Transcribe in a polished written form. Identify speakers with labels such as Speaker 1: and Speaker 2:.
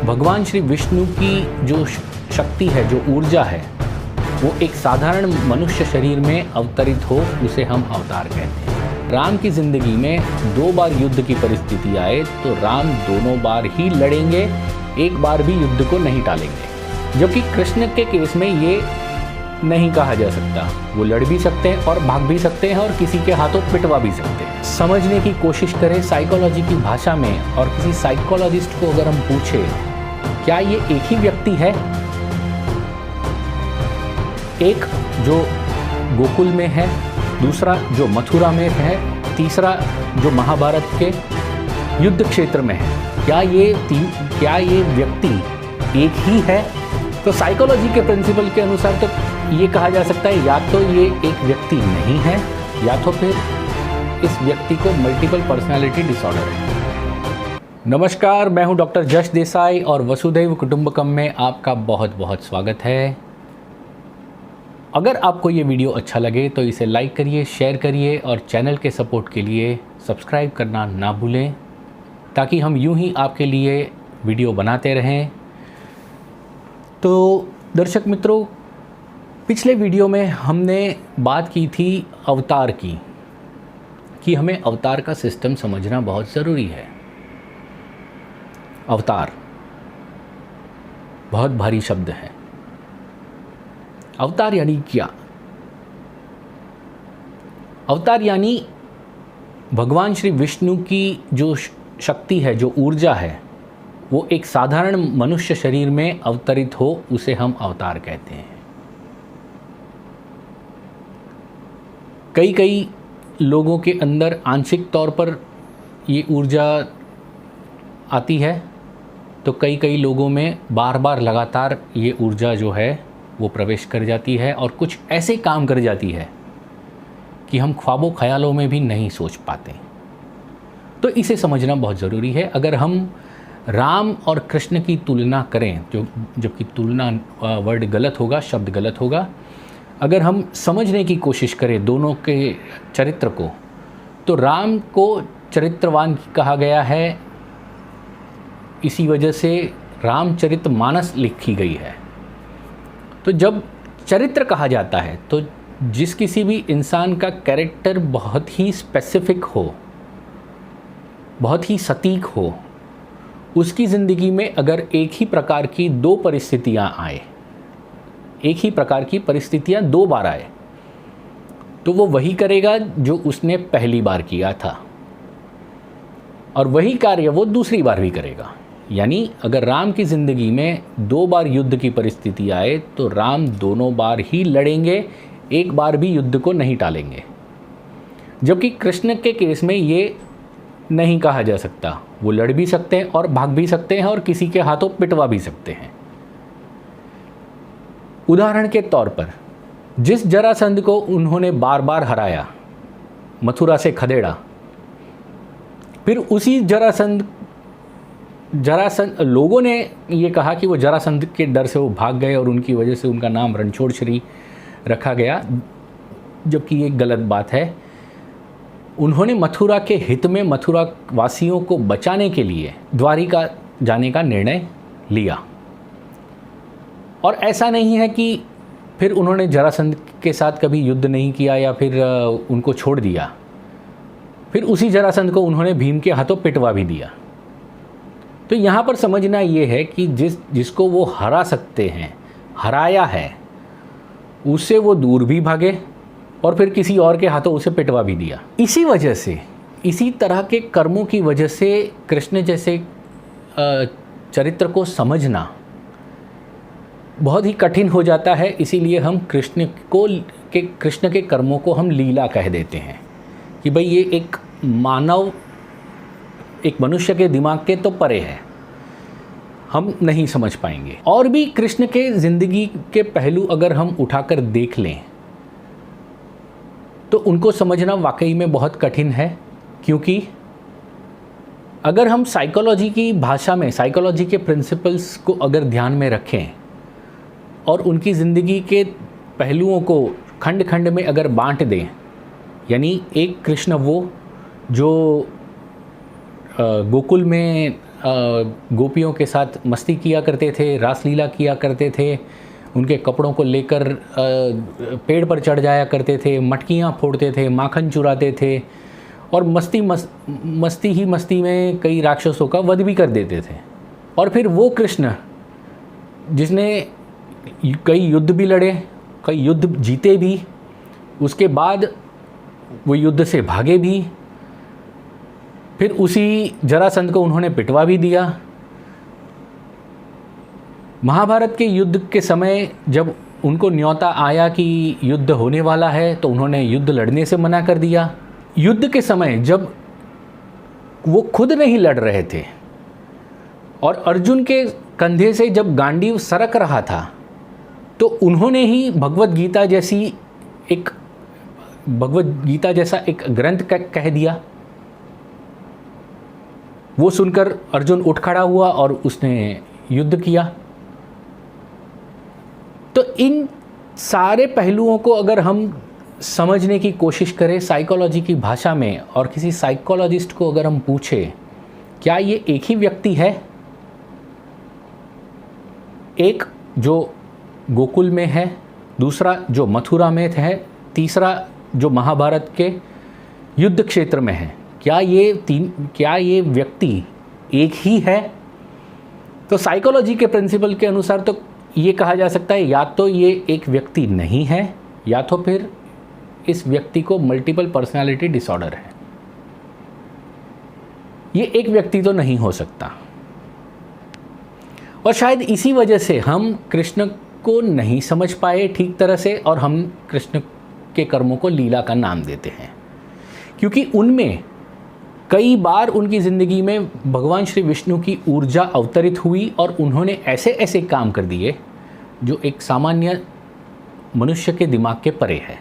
Speaker 1: भगवान श्री विष्णु की जो शक्ति है, जो ऊर्जा है, वो एक साधारण मनुष्य शरीर में अवतरित हो, उसे हम अवतार कहते हैं। राम की ज़िंदगी में 2 बार युद्ध की परिस्थिति आए तो राम दोनों बार ही लड़ेंगे, एक बार भी युद्ध को नहीं टालेंगे। जबकि कृष्ण के केस में ये नहीं कहा जा सकता। वो लड़ भी सकते हैं और भाग भी सकते हैं और किसी के हाथों पिटवा भी सकते हैं। समझने की कोशिश करें साइकोलॉजी की भाषा में और किसी साइकोलॉजिस्ट को अगर हम पूछें, क्या ये एक ही व्यक्ति है? एक जो गोकुल में है, दूसरा जो मथुरा में है, तीसरा जो महाभारत के युद्ध क्षेत्र में है। क्या ये व्यक्ति एक ही है? तो साइकोलॉजी के प्रिंसिपल के अनुसार तो ये कहा जा सकता है, या तो ये एक व्यक्ति नहीं है, या तो फिर इस व्यक्ति को मल्टीपल पर्सनालिटी डिसऑर्डर है। नमस्कार, मैं हूं डॉक्टर जश देसाई और वसुधैव कुटुंबकम में आपका बहुत बहुत स्वागत है। अगर आपको ये वीडियो अच्छा लगे तो इसे लाइक करिए, शेयर करिए और चैनल के सपोर्ट के लिए सब्सक्राइब करना ना भूलें, ताकि हम यूं ही आपके लिए वीडियो बनाते रहें। तो दर्शक मित्रों, पिछले वीडियो में हमने बात की थी अवतार की, कि हमें अवतार का सिस्टम समझना बहुत ज़रूरी है। अवतार बहुत भारी शब्द है। अवतार यानी क्या? अवतार यानी भगवान श्री विष्णु की जो शक्ति है, जो ऊर्जा है, वो एक साधारण मनुष्य शरीर में अवतरित हो, उसे हम अवतार कहते हैं। कई लोगों के अंदर आंशिक तौर पर ये ऊर्जा आती है, तो कई लोगों में बार बार लगातार ये ऊर्जा जो है वो प्रवेश कर जाती है और कुछ ऐसे काम कर जाती है कि हम ख्वाबों ख्यालों में भी नहीं सोच पाते। तो इसे समझना बहुत ज़रूरी है। अगर हम राम और कृष्ण की तुलना करें, जबकि तुलना वर्ड गलत होगा, शब्द गलत होगा, अगर हम समझने की कोशिश करें दोनों के चरित्र को, तो राम को चरित्रवान कहा गया है। इसी वजह से रामचरितमानस लिखी गई है। तो जब चरित्र कहा जाता है तो जिस किसी भी इंसान का कैरेक्टर बहुत ही स्पेसिफिक हो, बहुत ही सटीक हो, उसकी ज़िंदगी में अगर एक ही प्रकार की 2 परिस्थितियाँ आए, एक ही प्रकार की परिस्थितियाँ 2 बार आए, तो वो वही करेगा जो उसने पहली बार किया था, और वही कार्य वो दूसरी बार भी करेगा। यानी अगर राम की ज़िंदगी में 2 बार युद्ध की परिस्थिति आए तो राम दोनों बार ही लड़ेंगे, एक बार भी युद्ध को नहीं टालेंगे। जबकि कृष्ण के केस में ये नहीं कहा जा सकता। वो लड़ भी सकते हैं और भाग भी सकते हैं और किसी के हाथों पिटवा भी सकते हैं। उदाहरण के तौर पर, जिस जरासंध को उन्होंने बार बार हराया, मथुरा से खदेड़ा, फिर उसी जरासंध लोगों ने ये कहा कि वो जरासंध के डर से वो भाग गए और उनकी वजह से उनका नाम रणछोड़ श्री रखा गया, जबकि ये गलत बात है। उन्होंने मथुरा के हित में मथुरा वासियों को बचाने के लिए द्वारिका जाने का निर्णय लिया। और ऐसा नहीं है कि फिर उन्होंने जरासंध के साथ कभी युद्ध नहीं किया या फिर उनको छोड़ दिया। फिर उसी जरासंध को उन्होंने भीम के हाथों पिटवा भी दिया। तो यहाँ पर समझना ये है कि जिसको वो हरा सकते हैं, हराया है, उससे वो दूर भी भागे और फिर किसी और के हाथों उसे पिटवा भी दिया। इसी वजह से, इसी तरह के कर्मों की वजह से कृष्ण जैसे चरित्र को समझना बहुत ही कठिन हो जाता है। इसीलिए हम कृष्ण के कर्मों को हम लीला कह देते हैं कि भाई ये एक मनुष्य के दिमाग के तो परे है, हम नहीं समझ पाएंगे। और भी कृष्ण के ज़िंदगी के पहलू अगर हम उठाकर देख लें तो उनको समझना वाकई में बहुत कठिन है। क्योंकि अगर हम साइकोलॉजी की भाषा में, साइकोलॉजी के प्रिंसिपल्स को अगर ध्यान में रखें और उनकी ज़िंदगी के पहलुओं को खंड खंड में अगर बांट दें, यानी एक कृष्ण वो जो गोकुल में गोपियों के साथ मस्ती किया करते थे, रासलीला किया करते थे, उनके कपड़ों को लेकर पेड़ पर चढ़ जाया करते थे, मटकियाँ फोड़ते थे, माखन चुराते थे और मस्ती ही मस्ती में कई राक्षसों का वध भी कर देते थे। और फिर वो कृष्ण जिसने कई युद्ध भी लड़े, कई युद्ध जीते भी, उसके बाद वो युद्ध से भागे भी, फिर उसी जरासंध को उन्होंने पिटवा भी दिया। महाभारत के युद्ध के समय जब उनको न्योता आया कि युद्ध होने वाला है तो उन्होंने युद्ध लड़ने से मना कर दिया। युद्ध के समय जब वो खुद नहीं लड़ रहे थे और अर्जुन के कंधे से जब गांडीव सरक रहा था तो उन्होंने ही भगवत गीता जैसा एक ग्रंथ कह दिया। वो सुनकर अर्जुन उठ खड़ा हुआ और उसने युद्ध किया। तो इन सारे पहलुओं को अगर हम समझने की कोशिश करें साइकोलॉजी की भाषा में और किसी साइकोलॉजिस्ट को अगर हम पूछें क्या ये एक ही व्यक्ति है, एक जो गोकुल में है, दूसरा जो मथुरा में है, तीसरा जो महाभारत के युद्ध क्षेत्र में है, क्या ये व्यक्ति एक ही है? तो साइकोलॉजी के प्रिंसिपल के अनुसार तो ये कहा जा सकता है या तो ये एक व्यक्ति नहीं है या तो फिर इस व्यक्ति को मल्टीपल पर्सनालिटी डिसऑर्डर है। ये एक व्यक्ति तो नहीं हो सकता। और शायद इसी वजह से हम कृष्ण को नहीं समझ पाए ठीक तरह से और हम कृष्ण के कर्मों को लीला का नाम देते हैं, क्योंकि उनमें कई बार उनकी ज़िंदगी में भगवान श्री विष्णु की ऊर्जा अवतरित हुई और उन्होंने ऐसे ऐसे काम कर दिए जो एक सामान्य मनुष्य के दिमाग के परे है।